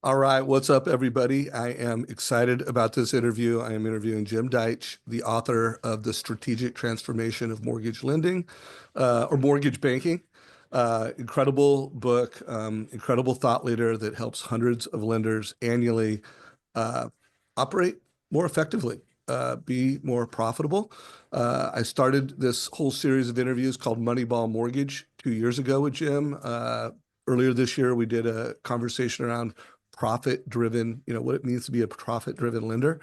All right, what's up, everybody? I am excited about this interview. I am interviewing Jim Deitch, the author of The Strategic Transformation of Mortgage Lending, or Mortgage Banking. Incredible book, incredible thought leader that helps hundreds of lenders annually uh, operate more effectively, be more profitable. I started this whole series of interviews called Moneyball Mortgage 2 years ago with Jim. Earlier this year, we did a conversation around profit-driven, what it means to be a profit-driven lender.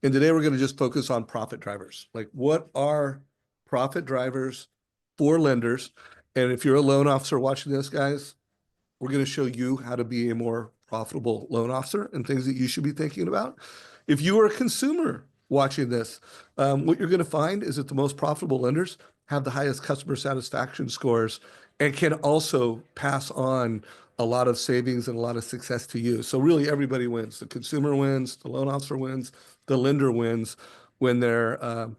And today we're going to just focus on profit drivers. Like, what are profit drivers for lenders? And if you're a loan officer watching this, guys, we're going to show you how to be a more profitable loan officer and things that you should be thinking about. If you are a consumer watching this, what you're going to find is that the most profitable lenders have the highest customer satisfaction scores and can also pass on a lot of savings and a lot of success to you. So really everybody wins. The consumer wins, the loan officer wins, the lender wins when they're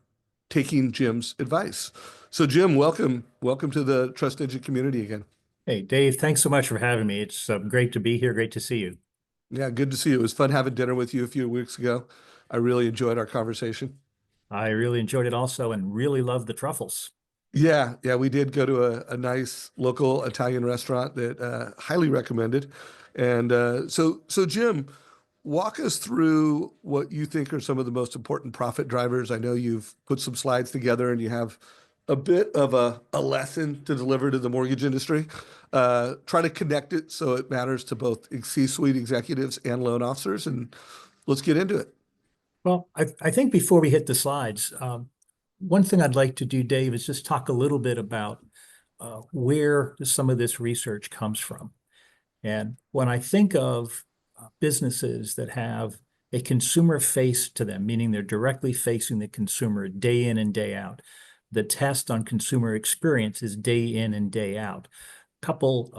taking Jim's advice. So Jim, welcome to the Trust Engine community again. Hey, Dave, thanks so much for having me. It's great to be here. Great to see you. Yeah, good to see you. It was fun having dinner with you a few weeks ago. I really enjoyed our conversation. I really enjoyed it also and really loved the truffles. Yeah, we did go to a nice local Italian restaurant that highly recommended. And so Jim, walk us through what you think are some of the most important profit drivers. I know you've put some slides together and you have a bit of a lesson to deliver to the mortgage industry. Try to connect it so it matters to both C-suite executives and loan officers. And let's get into it. Well, I think before we hit the slides, one thing I'd like to do, Dave, is just talk a little bit about where some of this research comes from. And when I think of businesses that have a consumer face to them, meaning they're directly facing the consumer day in and day out, the test on consumer experience is day in and day out. Couple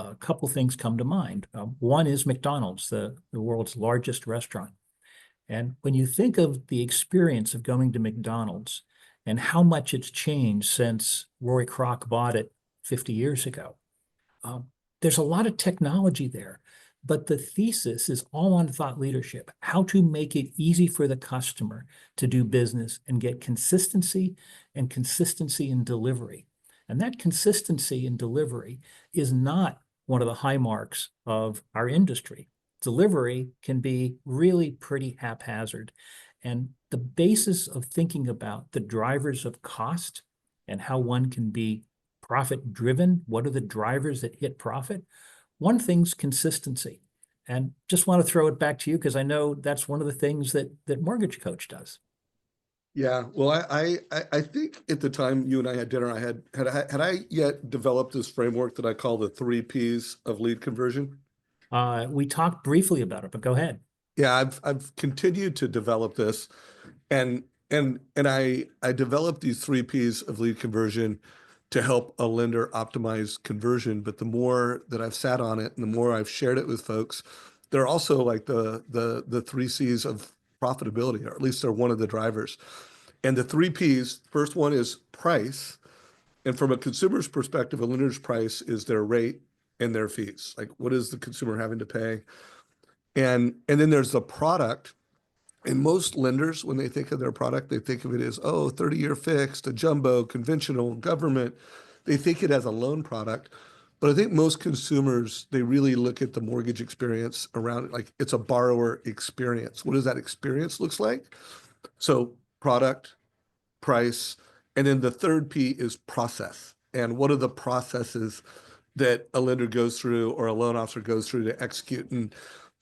things come to mind. One is McDonald's, the world's largest restaurant. And when you think of the experience of going to McDonald's and how much it's changed since Roy Kroc bought it 50 years ago, um, there's a lot of technology there, but the thesis is all on thought leadership, how to make it easy for the customer to do business and get consistency and consistency in delivery. And that consistency in delivery is not one of the high marks of our industry. Delivery can be really pretty haphazard. And the basis of thinking about the drivers of cost and how one can be profit driven, what are the drivers that hit profit? One thing's consistency. And just want to throw it back to you because I know that's one of the things that MortgageCoach does. Yeah, well, I think at the time you and I had dinner, had I yet developed this framework that I call the 3 Ps of lead conversion? We talked briefly about it, but go ahead. Yeah, I've continued to develop this, and I developed these 3 Ps of lead conversion to help a lender optimize conversion. But the more that I've sat on it and the more I've shared it with folks, they're also like the 3 Cs of profitability, or at least they're one of the drivers. And the 3 Ps, first one is price. And from a consumer's perspective, a lender's price is their rate and their fees. Like, what is the consumer having to pay? And then there's the product. And most lenders, when they think of their product, they think of it as, oh, 30-year fixed, a jumbo, conventional, government. They think it as a loan product. But I think most consumers, they really look at the mortgage experience around it like it's a borrower experience. What does that experience looks like? So product, price, and then the third P is process. And what are the processes that a lender goes through or a loan officer goes through to execute? And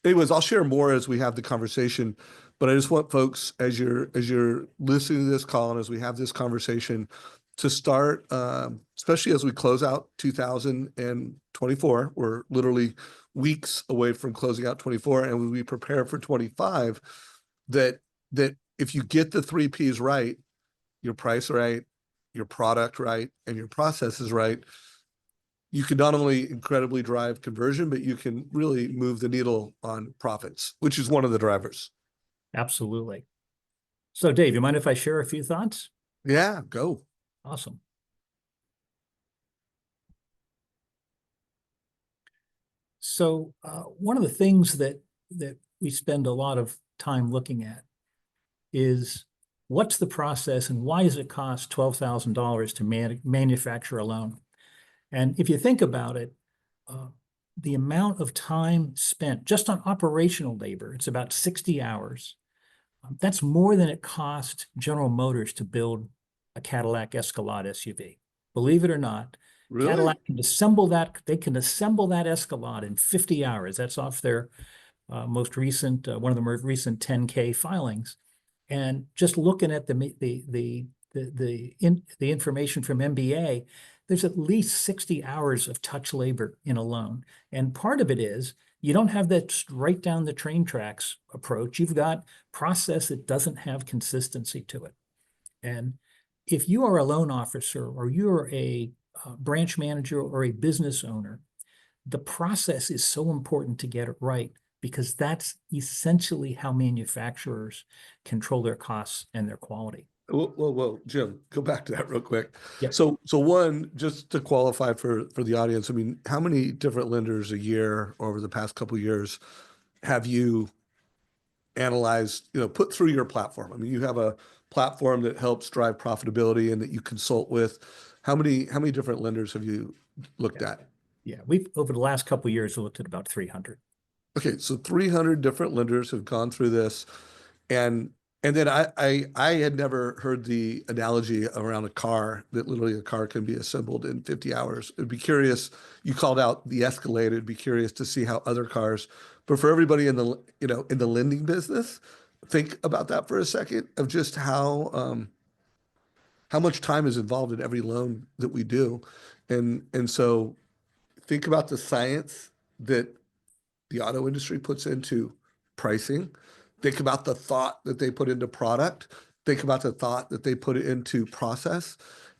anyways, I'll share more as we have the conversation, but I just want folks, as you're listening to this call and as we have this conversation, to start, especially as we close out 2024, we're literally weeks away from closing out 24, and when we prepare for 25, that if you get the 3 Ps right, your price right, your product right, and your processes right, you can not only incredibly drive conversion, but you can really move the needle on profits, which is one of the drivers. Absolutely. So, Dave, you mind if I share a few thoughts? Yeah, go. Awesome. So one of the things that that we spend a lot of time looking at is what's the process and why does it cost $12,000 to manufacture a loan? And if you think about it, the amount of time spent just on operational labor, it's about 60 hours. That's more than it cost General Motors to build a Cadillac Escalade SUV. Believe it or not, Really? Cadillac can assemble that. They can assemble that Escalade in 50 hours. That's off their most recent, one of the most recent 10K filings. And just looking at the information from MBA, there's at least 60 hours of touch labor in a loan. And part of it is you don't have that right down the train tracks approach. You've got process that doesn't have consistency to it. And if you are a loan officer or you're a branch manager or a business owner, the process is so important to get it right because that's essentially how manufacturers control their costs and their quality. Well, Jim, go back to that real quick. Yep. So one, just to qualify for the audience, I mean, how many different lenders a year or over the past couple of years have you analyzed, put through your platform? I mean, you have a platform that helps drive profitability and that you consult with. How many different lenders have you looked at? Yeah, we've over the last couple of years looked at about 300. Okay, so 300 different lenders have gone through this, and then I had never heard the analogy around a car, that literally a car can be assembled in 50 hours. I'd be curious, you called out the Escalade, I'd be curious to see how other cars, but for everybody in the, in the lending business, think about that for a second of just how much time is involved in every loan that we do. And so think about the science that the auto industry puts into pricing. Think about the thought that they put into product. Think about the thought that they put into process,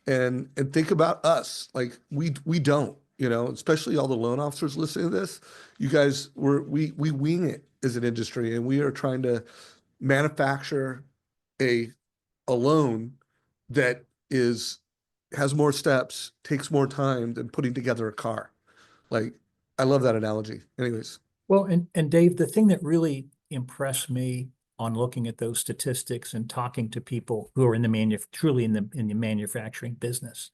and think about us. Like we don't, especially all the loan officers listening to this. You guys, we wing it as an industry, and we are trying to manufacture a loan that has more steps, takes more time than putting together a car. Like, I love that analogy. Anyways. Well, and Dave, the thing that really impressed me on looking at those statistics and talking to people who are in the truly in the manufacturing business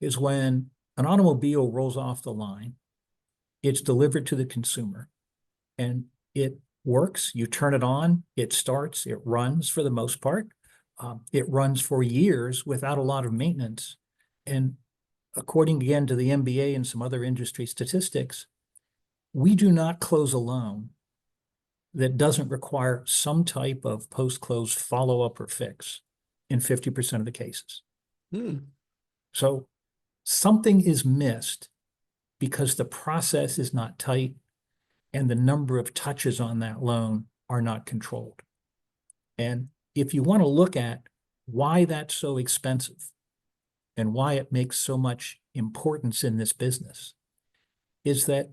is when an automobile rolls off the line, it's delivered to the consumer and it works. You turn it on, it starts, it runs for the most part. It runs for years without a lot of maintenance. And according again to the MBA and some other industry statistics, we do not close a loan that doesn't require some type of post-close follow-up or fix in 50% of the cases. So something is missed because the process is not tight and the number of touches on that loan are not controlled. And if you want to look at why that's so expensive and why it makes so much importance in this business, is that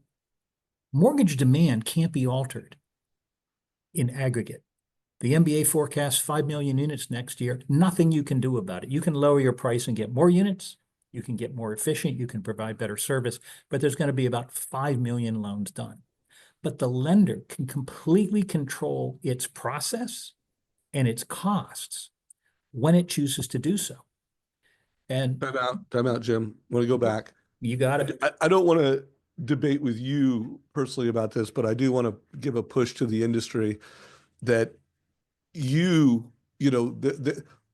mortgage demand can't be altered in aggregate. The MBA forecasts 5 million units next year. Nothing you can do about it. You can lower your price and get more units. You can get more efficient. You can provide better service, but there's going to be about 5 million loans done. But the lender can completely control its process and its costs when it chooses to do so. And Time out, Jim. I want to go back. you got it. I don't want to debate with you personally about this, but I do want to give a push to the industry that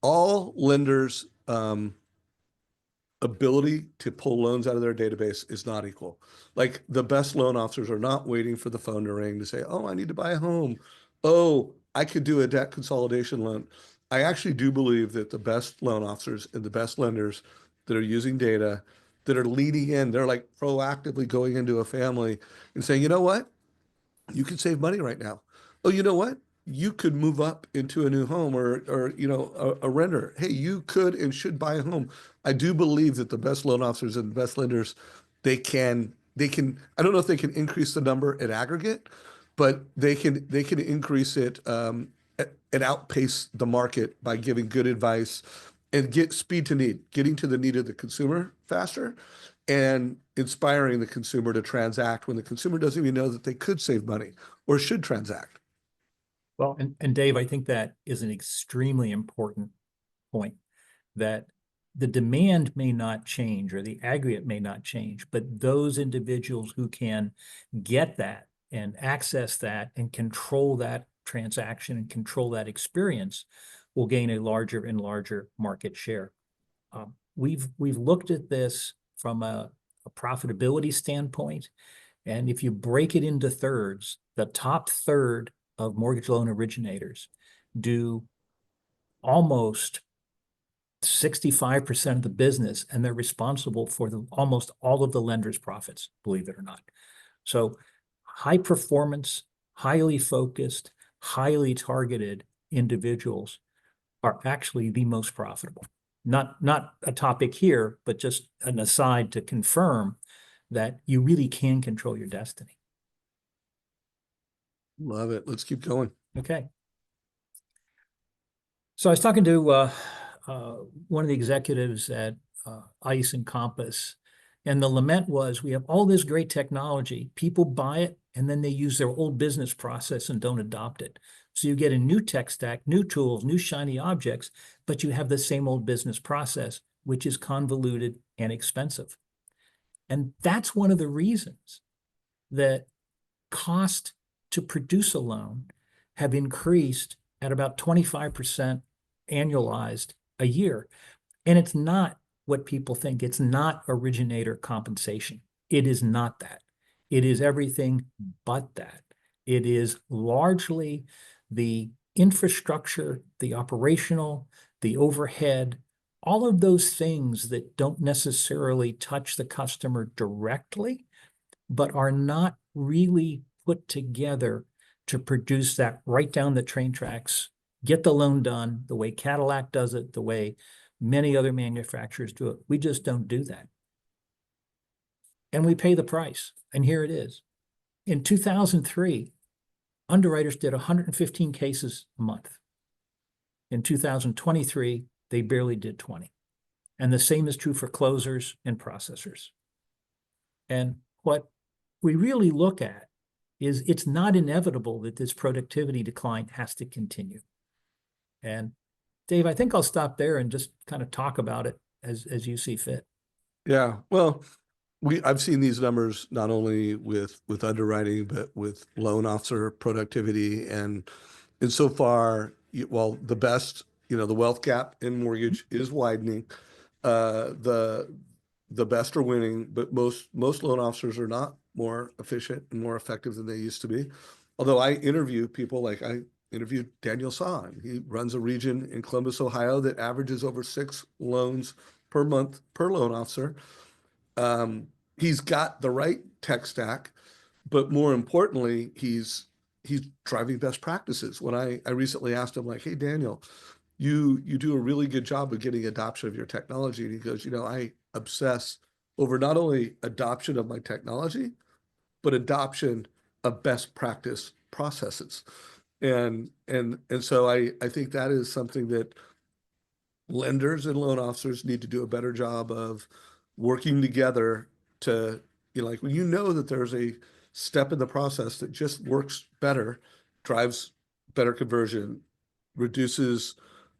all lenders' ability to pull loans out of their database is not equal. Like, the best loan officers are not waiting for the phone to ring to say, "Oh, I need to buy a home. Oh, I could do a debt consolidation loan." I actually do believe that the best loan officers and the best lenders that are using data, that are leading in, they're like proactively going into a family and saying, "You know what? You can save money right now. Oh, you know what? You could move up into a new home, or a renter. Hey, you could and should buy a home." I do believe that the best loan officers and the best lenders, they can, I don't know if they can increase the number in aggregate, but they can increase it and outpace the market by giving good advice and get speed to need, getting to the need of the consumer faster. and inspiring the consumer to transact when the consumer doesn't even know that they could save money or should transact. Well, and Dave, I think that is an extremely important point, that the demand may not change or the aggregate may not change, but those individuals who can get that and access that and control that transaction and control that experience will gain a larger and larger market share. We've looked at this from a profitability standpoint, and if you break it into thirds, the top third of mortgage loan originators do almost 65% of the business, and they're responsible for almost all of the lender's profits, believe it or not. So high performance, highly focused, highly targeted individuals are actually the most profitable. Not a topic here, but just an aside to confirm that you really can control your destiny. Love it. Let's keep going. Okay. So I was talking to one of the executives at ICE and Compass, and the lament was, we have all this great technology, people buy it, and then they use their old business process and don't adopt it. So you get a new tech stack, new tools, new shiny objects, but you have the same old business process, which is convoluted and expensive. And that's one of the reasons that cost to produce a loan have increased at about 25% annualized a year. And it's not what people think. It's not originator compensation. It is not that. It is everything but that. It is largely the infrastructure, the operational, the overhead, all of those things that don't necessarily touch the customer directly, but are not really put together to produce that right down the train tracks, get the loan done the way Cadillac does it, the way many other manufacturers do it. We just don't do that. And we pay the price. And here it is. In 2003, underwriters did 115 cases a month. In 2023, they barely did 20. And the same is true for closers and processors. And what we really look at is, it's not inevitable that this productivity decline has to continue. And Dave, I think I'll stop there and just kind of talk about it as you see fit. Yeah. Well, I've seen these numbers not only with underwriting, but with loan officer productivity. And so far, while the best, the wealth gap in mortgage is widening, the best are winning, but most loan officers are not more efficient and more effective than they used to be. Although I interview people, like I interviewed Daniel Sahn. He runs a region in Columbus, Ohio that averages over 6 loans per month per loan officer. He's got the right tech stack, but more importantly, he's driving best practices. When I recently asked him, like, hey, Daniel, you do a really good job of getting adoption of your technology. And he goes, I obsess over not only adoption of my technology, but adoption of best practice processes. And so I think that is something that lenders and loan officers need to do a better job of working together to, like, when that there's a step in the process that just works better, drives better conversion, reduces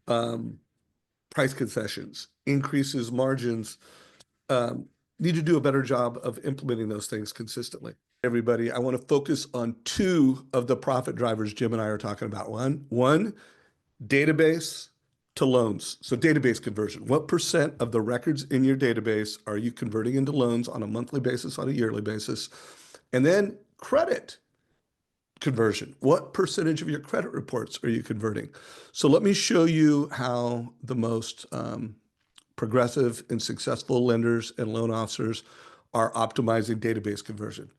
price concessions, increases margins, need to do a better job of implementing those things consistently. Everybody, I want to focus on 2 of the profit drivers Jim and I are talking about. One, database to loans. So database conversion. What percent of the records in your database are you converting into loans on a monthly basis, on a yearly basis? And then credit conversion. What percentage of your credit reports are you converting? So let me show you how the most progressive and successful lenders and loan officers are optimizing database conversion.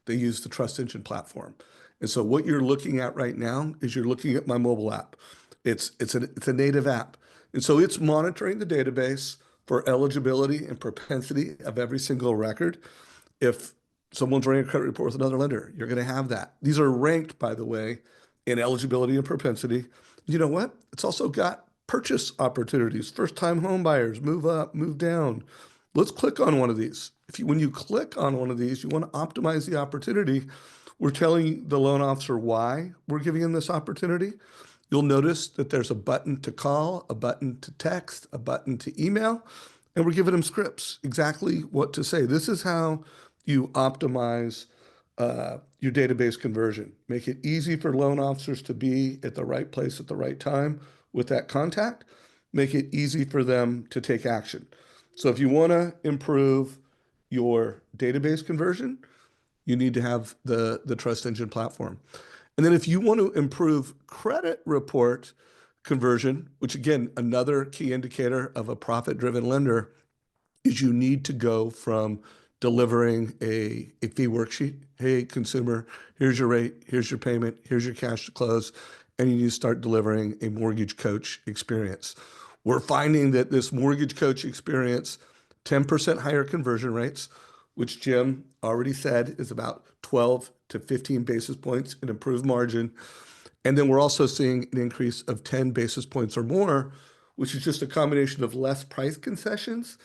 They use the Trust Engine platform. And so what you're looking at right now is you're looking at my mobile app. It's a native app. And so it's monitoring the database for eligibility and propensity of every single record. If someone's running a credit report with another lender, you're going to have that. These are ranked, by the way, in eligibility and propensity. You know what? It's also got purchase opportunities. First-time home buyers, move up, move down. Let's click on one of these. When you click on one of these, you want to optimize the opportunity. We're telling the loan officer why we're giving him this opportunity. You'll notice that there's a button to call, a button to text, a button to email, and we're giving them scripts, exactly what to say. This is how you optimize your database conversion. Make it easy for loan officers to be at the right place at the right time with that contact. Make it easy for them to take action. So if you want to improve your database conversion, you need to have the Trust Engine platform. And then if you want to improve credit report conversion, which again, another key indicator of a profit-driven lender, is you need to go from delivering a fee worksheet. Hey, consumer, here's your rate, here's your payment, here's your cash to close, and you need to start delivering a mortgage coach experience. We're finding that this mortgage coach experience, 10% higher conversion rates, which Jim already said is about 12 to 15 basis points in improved margin. And then we're also seeing an increase of 10 basis points or more, which is just a combination of less price concessions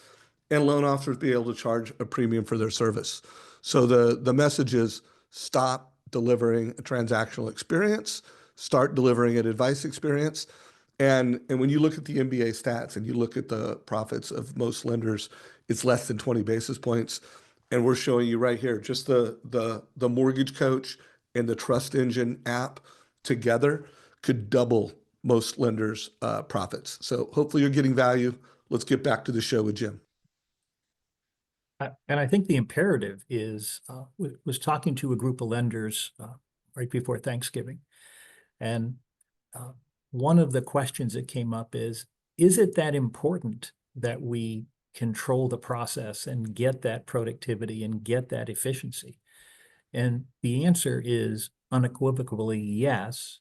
and loan officers be able to charge a premium for their service. So the message is stop delivering a transactional experience, start delivering an advice experience. And when you look at the MBA stats and you look at the profits of most lenders, it's less than 20 basis points. And we're showing you right here, just the Mortgage Coach and the Trust Engine app together could double most lenders' profits. So hopefully you're getting value. Let's get back to the show with Jim. And I think the imperative is, was talking to a group of lenders right before Thanksgiving. And one of the questions that came up is it that important that we control the process and get that productivity and get that efficiency? And the answer is unequivocally yes,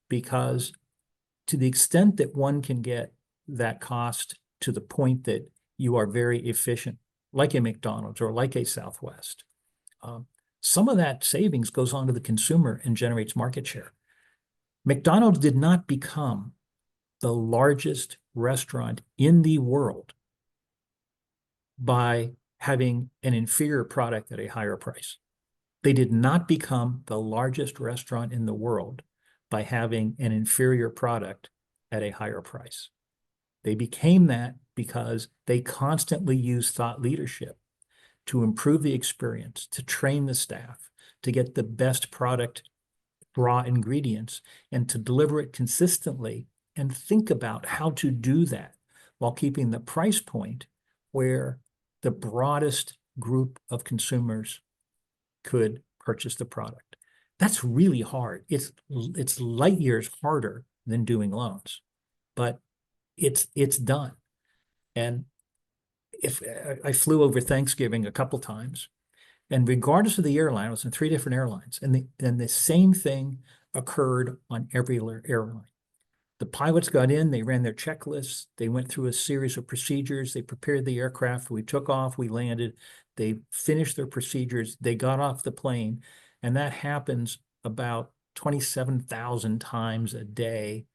because to the extent that one can get that cost to the point that you are very efficient, like a McDonald's or like a Southwest, some of that savings goes on to the consumer and generates market share. McDonald's did not become the largest restaurant in the world by having an inferior product at a higher price. They did not become the largest restaurant in the world by having an inferior product at a higher price. They became that because they constantly used thought leadership to improve the experience, to train the staff, to get the best product raw ingredients, and to deliver it consistently, and think about how to do that while keeping the price point where the broadest group of consumers could purchase the product. That's really hard. It's light years harder than doing loans, but it's done. And if I flew over Thanksgiving a couple times, and regardless of the airline, I was in 3 different airlines, and the same thing occurred on every airline. The pilots got in, they ran their checklists, they went through a series of procedures, they prepared the aircraft, we took off, we landed, they finished their procedures, they got off the plane, and that happens about 27,000 times a day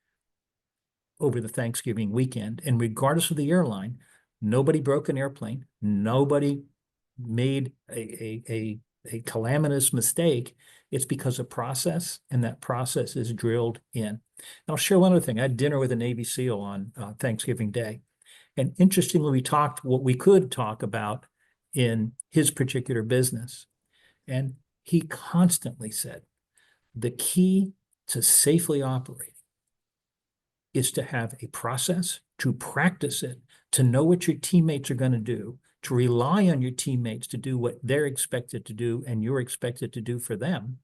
over the Thanksgiving weekend. And regardless of the airline, nobody broke an airplane, nobody made a calamitous mistake. It's because of process, and that process is drilled in. And I'll share one other thing. I had dinner with a Navy SEAL on Thanksgiving Day. And interestingly, we talked what we could talk about in his particular business. And he constantly said, the key to safely operating is to have a process, to practice it, to know what your teammates are going to do, to rely on your teammates to do what they're expected to do and you're expected to do for them.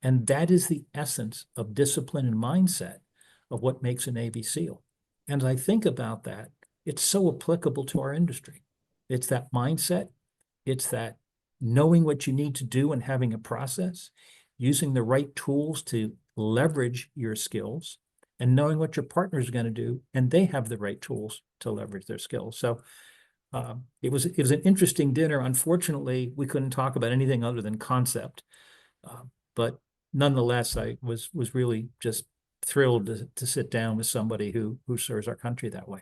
And that is the essence of discipline and mindset of what makes a Navy SEAL. And as I think about that, it's so applicable to our industry. It's that mindset. It's that knowing what you need to do and having a process, using the right tools to leverage your skills, and knowing what your partner is going to do, and they have the right tools to leverage their skills. So it was an interesting dinner. Unfortunately, we couldn't talk about anything other than concept, but nonetheless, I was really just thrilled to sit down with somebody who serves our country that way.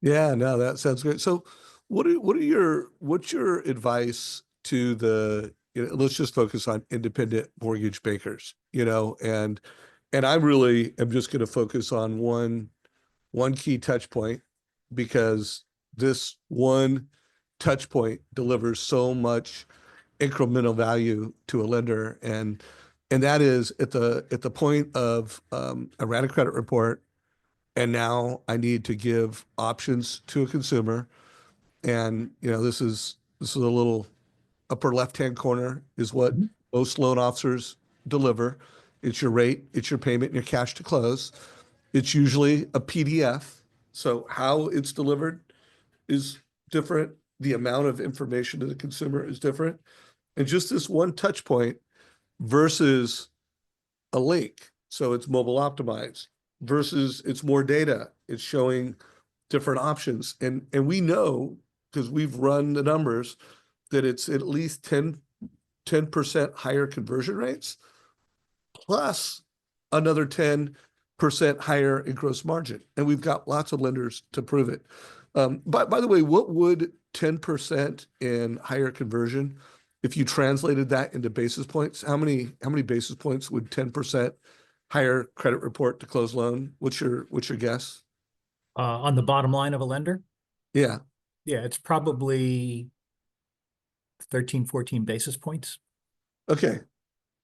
Yeah, no, that sounds great. So what's your advice to the, let's just focus on independent mortgage bankers, and I really am just going to focus on one key touch point, because this one touch point delivers so much incremental value to a lender, and that is at the point of I ran a credit report, and now I need to give options to a consumer. And this is a little upper left-hand corner is what Mhm. most loan officers deliver. It's your rate, it's your payment, and your cash to close. It's usually a PDF. So how it's delivered is different. The amount of information to the consumer is different. And just this one touch point versus a link. So it's mobile optimized versus it's more data. It's showing different options. And we know, because we've run the numbers, that it's at least 10% higher conversion rates, plus another 10% higher in gross margin. And we've got lots of lenders to prove it. By the way, what would 10% in higher conversion, if you translated that into basis points, how many basis points would 10% higher credit report to close loan? What's your guess? On the bottom line of a lender, Yeah. yeah, it's probably 13, 14 basis points. Okay.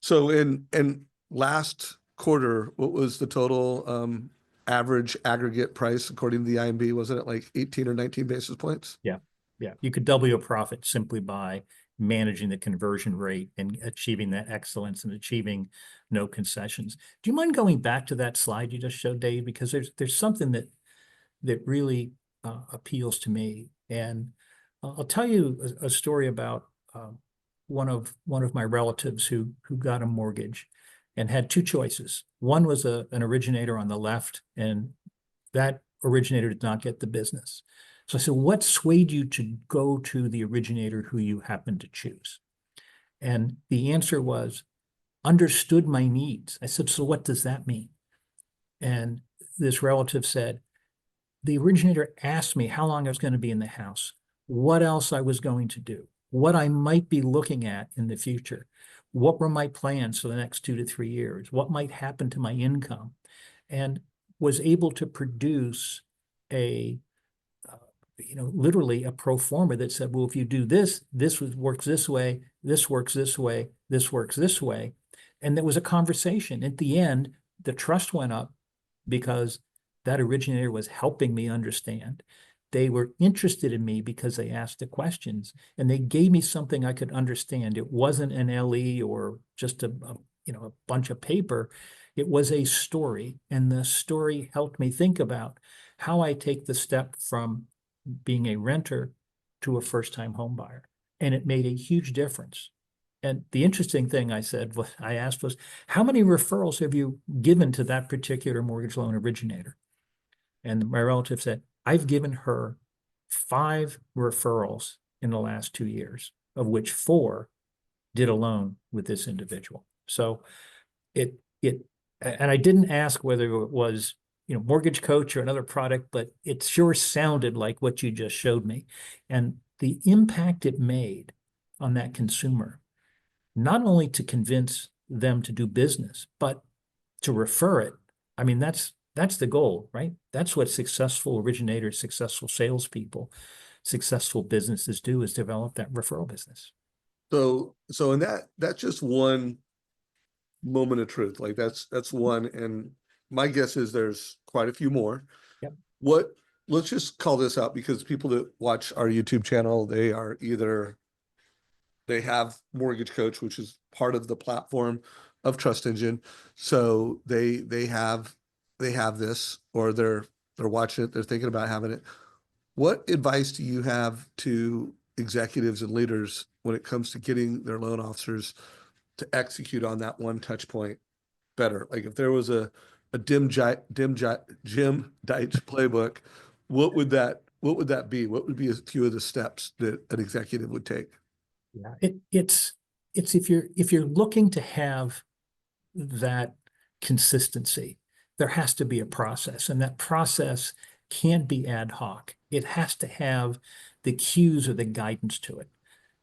So in last quarter, what was the total average aggregate price according to the IMB? Wasn't it like 18 or 19 basis points? Yeah. Yeah. You could double your profit simply by managing the conversion rate and achieving that excellence and achieving no concessions. Do you mind going back to that slide you just showed, Dave? Because there's something that really appeals to me. And I'll tell you a story about one of my relatives who got a mortgage and had two choices. One was an originator on the left, and that originator did not get the business. So I said, what swayed you to go to the originator who you happened to choose? And the answer was, understood my needs. I said, so what does that mean? And this relative said, the originator asked me how long I was going to be in the house, what else I was going to do, what I might be looking at in the future, what were my plans for the next 2 to 3 years, what might happen to my income, and was able to produce a literally a pro forma that said, well, if you do this, this works this way, this works this way, this works this way. And there was a conversation. At the end, the trust went up because that originator was helping me understand. They were interested in me because they asked the questions, and they gave me something I could understand. It wasn't an LE or just a bunch of paper. It was a story, and the story helped me think about how I take the step from being a renter to a first-time home buyer. And it made a huge difference. And the interesting thing I asked was, how many referrals have you given to that particular mortgage loan originator? And my relative said, I've given her 5 referrals in the last 2 years, of which 4 did a loan with this individual. So and I didn't ask whether it was, MortgageCoach or another product, but it sure sounded like what you just showed me. And the impact it made on that consumer, not only to convince them to do business, but to refer it. I mean, that's the goal, right? That's what successful originators, successful salespeople, successful businesses do, is develop that referral business. So in that's just one moment of truth. Like that's one, and my guess is there's quite a few more. Yep. Let's just call this out, because people that watch our YouTube channel, they are either they have MortgageCoach, which is part of the platform of Trust Engine. So they have this, or they're watching it, they're thinking about having it. What advice do you have to executives and leaders when it comes to getting their loan officers to execute on that one touch point better? Like if there was a Jim Deitch playbook, what would that be? What would be a few of the steps that an executive would take? Yeah, it's if you're looking to have that consistency, there has to be a process, and that process can't be ad hoc. It has to have the cues or the guidance to it.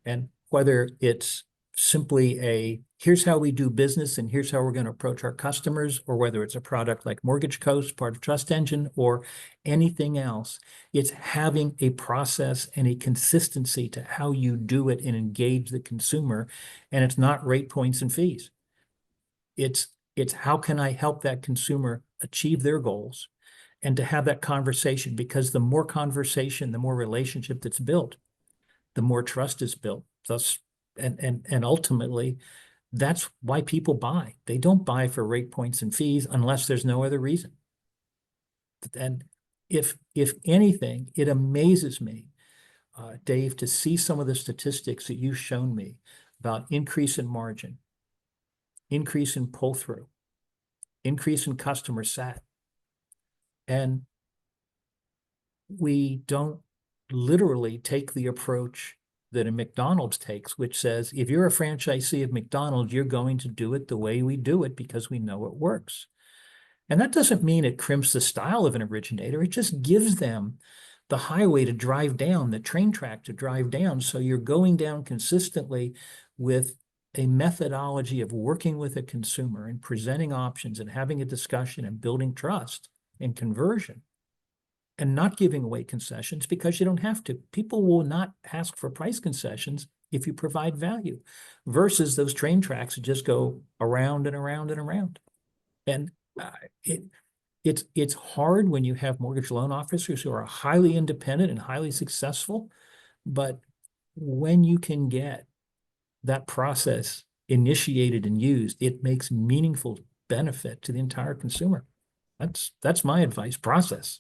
And whether it's simply here's how we do business and here's how we're going to approach our customers, or whether it's a product like MortgageCoach, part of Trust Engine, or anything else, it's having a process and a consistency to how you do it and engage the consumer. And it's not rate points and fees. It's how can I help that consumer achieve their goals, and to have that conversation, because the more conversation, the more relationship that's built, the more trust is built. Thus, and ultimately, that's why people buy. They don't buy for rate points and fees unless there's no other reason. And if anything, it amazes me, Dave, to see some of the statistics that you've shown me about increase in margin, increase in pull-through, increase in customer sat. And we don't literally take the approach that a McDonald's takes, which says, if you're a franchisee of McDonald's, you're going to do it the way we do it because we know it works. And that doesn't mean it crimps the style of an originator. It just gives them the highway to drive down, the train track to drive down. So you're going down consistently with a methodology of working with a consumer and presenting options and having a discussion and building trust and conversion, and not giving away concessions because you don't have to. People will not ask for price concessions if you provide value, versus those train tracks that just go around and around and around. And it's hard when you have mortgage loan officers who are highly independent and highly successful, but when you can get that process initiated and used, it makes meaningful benefit to the entire consumer. That's my advice: process.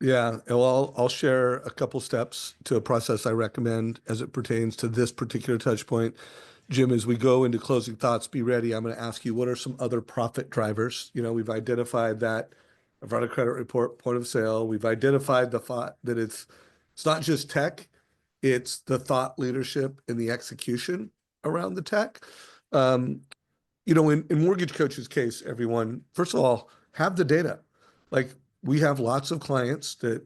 Yeah, well, I'll share a couple steps to a process I recommend as it pertains to this particular touch point. Jim, as we go into closing thoughts, be ready. I'm going to ask you, what are some other profit drivers? We've identified that I've run a credit report, point of sale. We've identified the thought that it's not just tech, it's the thought leadership and the execution around the tech. In MortgageCoach's case, everyone, first of all, have the data. Like, we have lots of clients, that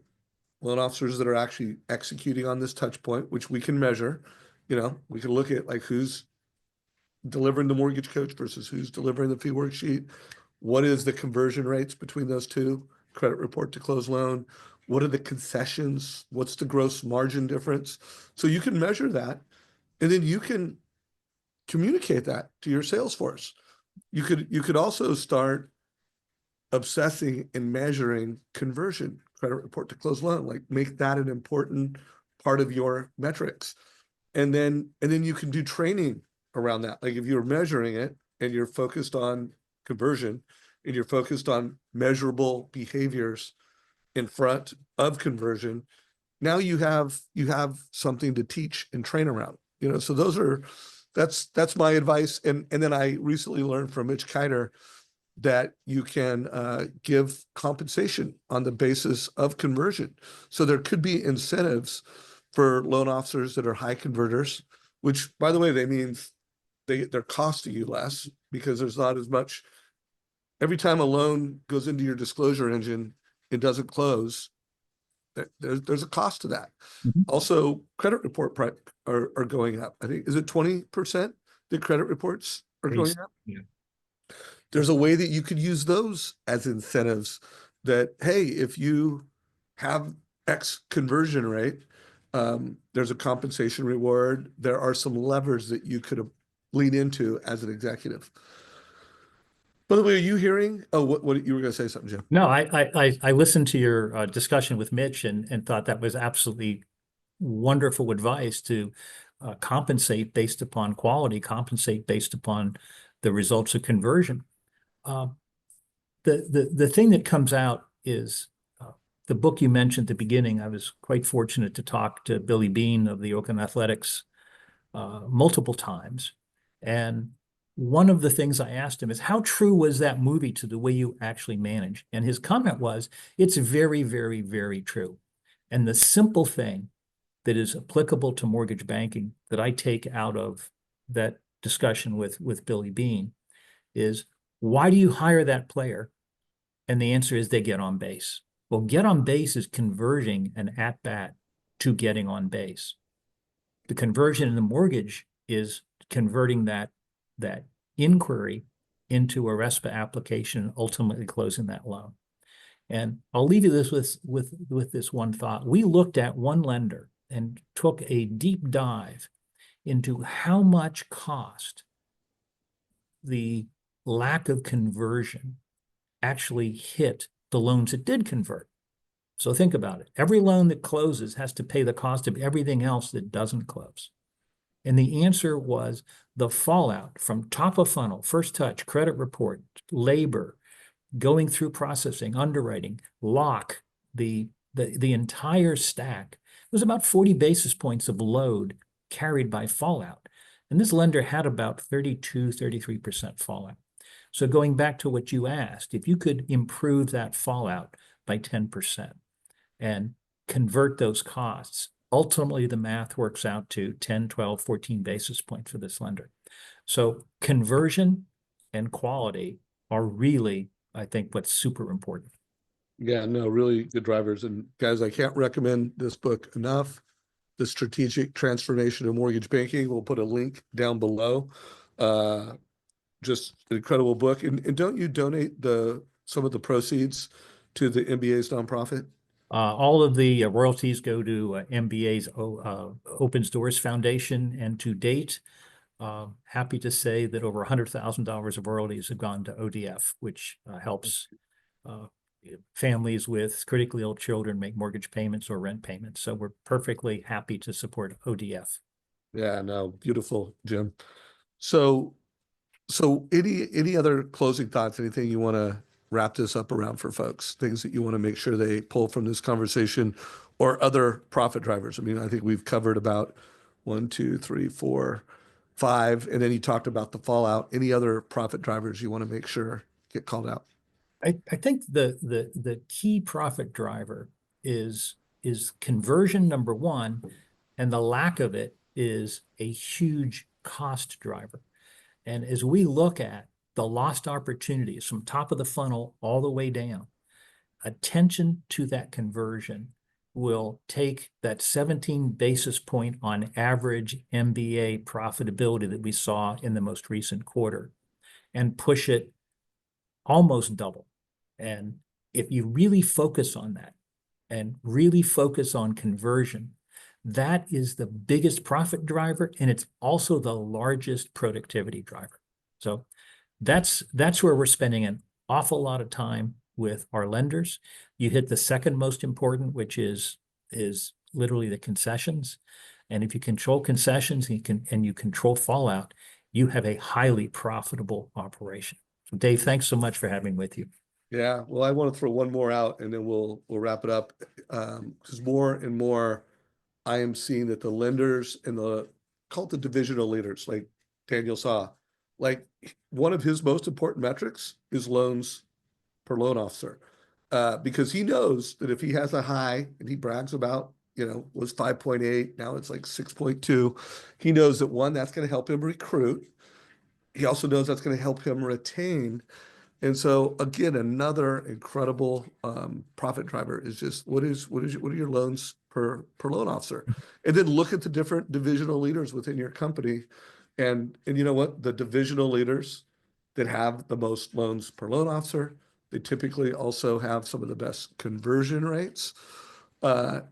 loan officers that are actually executing on this touch point, which we can measure. We can look at like who's delivering the MortgageCoach versus who's delivering the fee worksheet. What is the conversion rates between those two? Credit report to close loan. What are the concessions? What's the gross margin difference? So you can measure that, and then you can communicate that to your sales force. You could also start obsessing and measuring conversion, credit report to close loan, like make that an important part of your metrics. And then you can do training around that. Like, if you're measuring it and you're focused on conversion and you're focused on measurable behaviors in front of conversion, now you have something to teach and train around. So that's my advice. And then I recently learned from Mitch Kiter that you can give compensation on the basis of conversion. So there could be incentives for loan officers that are high converters, which, by the way, they means they're costing you less because there's not as much. Every time a loan goes into your disclosure engine, it doesn't close. There's a cost to that. Mhm. Also, credit report are going up. I think, is it 20% that credit reports are going up? Yeah. There's a way that you could use those as incentives, that, hey, if you have X conversion rate, there's a compensation reward. There are some levers that you could lean into as an executive. By the way, are you hearing? Oh, what you were going to say something, Jim? No, I listened to your discussion with Mitch and thought that was absolutely wonderful advice to compensate based upon quality, compensate based upon the results of conversion. The thing that comes out is the book you mentioned at the beginning. I was quite fortunate to talk to Billy Beane of the Oakland Athletics multiple times. And one of the things I asked him is, how true was that movie to the way you actually manage? And his comment was, it's very, very, very true. And the simple thing that is applicable to mortgage banking that I take out of that discussion with Billy Beane is, why do you hire that player? And the answer is, they get on base. Well, get on base is converting an at-bat to getting on base. The conversion in the mortgage is converting that inquiry into a RESPA application and ultimately closing that loan. And I'll leave you this with this one thought. We looked at one lender and took a deep dive into how much cost the lack of conversion actually hit the loans that did convert. So think about it. Every loan that closes has to pay the cost of everything else that doesn't close. And the answer was the fallout from top of funnel, first touch, credit report, labor, going through processing, underwriting, lock, the entire stack was about 40 basis points of load carried by fallout. And this lender had about 32, 33% fallout. So going back to what you asked, if you could improve that fallout by 10% and convert those costs, ultimately the math works out to 10, 12, 14 basis points for this lender. So conversion and quality are really, I think, what's super important. Yeah, no, really good drivers. And guys, I can't recommend this book enough. The Strategic Transformation of Mortgage Banking. We'll put a link down below. Just an incredible book. And don't you donate some of the proceeds to the MBA's nonprofit? All of the royalties go to MBA's Opens Doors Foundation, and to date, happy to say that over $100,000 of royalties have gone to ODF, which helps families with critically ill children make mortgage payments or rent payments. So we're perfectly happy to support ODF. Yeah, no, beautiful, Jim. So any other closing thoughts, anything you want to wrap this up around for folks, things that you want to make sure they pull from this conversation or other profit drivers? I mean, I think we've covered about 1, 2, 3, 4, 5, and then you talked about the fallout. Any other profit drivers you want to make sure get called out? I think the key profit driver is conversion, number one, and the lack of it is a huge cost driver. And as we look at the lost opportunities from top of the funnel all the way down, attention to that conversion will take that 17 basis point on average MBA profitability that we saw in the most recent quarter and push it almost double. And if you really focus on that and really focus on conversion, that is the biggest profit driver, and it's also the largest productivity driver. So that's where we're spending an awful lot of time with our lenders. You hit the second most important, which is literally the concessions. And if you control concessions and you control fallout, you have a highly profitable operation. So Dave, thanks so much for having me with you. Yeah, well, I want to throw one more out and then we'll wrap it up. Because more and more I am seeing that the lenders and call it the divisional leaders, like Daniel saw, like one of his most important metrics is loans per loan officer. Because he knows that if he has a high and he brags about, was 5.8, now it's like 6.2. He knows that one, that's going to help him recruit. He also knows that's going to help him retain. And so again, another incredible profit driver is just what are your loans per loan officer, and then look at the different divisional leaders within your company, and you know what, the divisional leaders that have the most loans per loan officer, they typically also have some of the best conversion rates, and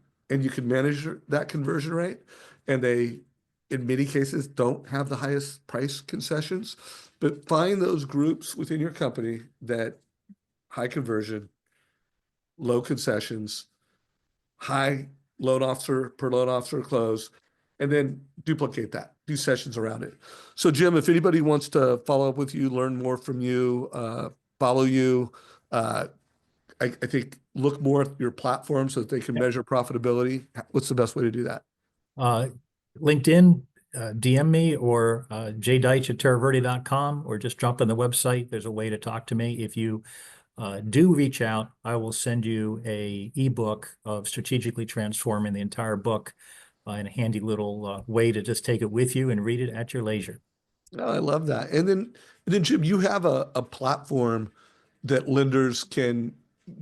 you can manage that conversion rate, and they in many cases don't have the highest price concessions. But find those groups within your company that high conversion, low concessions, high loan officer per loan officer close, and then duplicate that, do sessions around it. So Jim, if anybody wants to follow up with you, learn more from you, follow you, I think look more at your platform so that they can measure profitability. What's the best way to do that? LinkedIn, DM me, or jdeitch@terraverde.com, or just jump on the website. There's a way to talk to me. If you do reach out, I will send you a ebook of strategically transforming the entire book in a handy little way to just take it with you and read it at your leisure. Oh, I love that. And then Jim, you have a platform that lenders can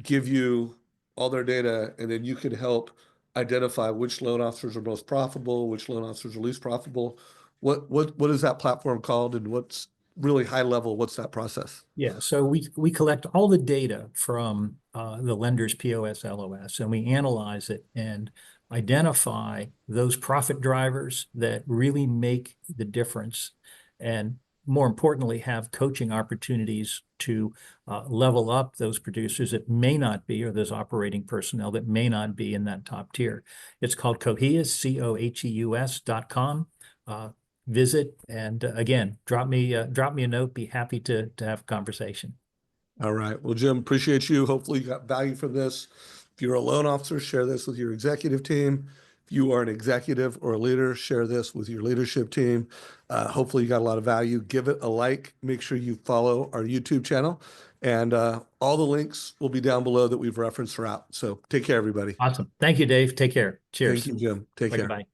give you all their data, and then you can help identify which loan officers are most profitable, which loan officers are least profitable. What is that platform called, and what's really high level? What's that process? Yeah, so we collect all the data from the lender's POS LOS, and we analyze it and identify those profit drivers that really make the difference, and more importantly, have coaching opportunities to level up those producers that may not be, or those operating personnel that may not be in that top tier. It's called Coheus, COHEUS.com. Visit, and again, drop me a note. Be happy to have a conversation. All right. Well, Jim, appreciate you. Hopefully you got value from this. If you're a loan officer, share this with your executive team. If you are an executive or a leader, share this with your leadership team. Hopefully you got a lot of value. Give it a like. Make sure you follow our YouTube channel. And all the links will be down below that we've referenced throughout. So take care, everybody. Awesome. Thank you, Dave. Take care. Thank Cheers. you, Jim. Take care. Bye.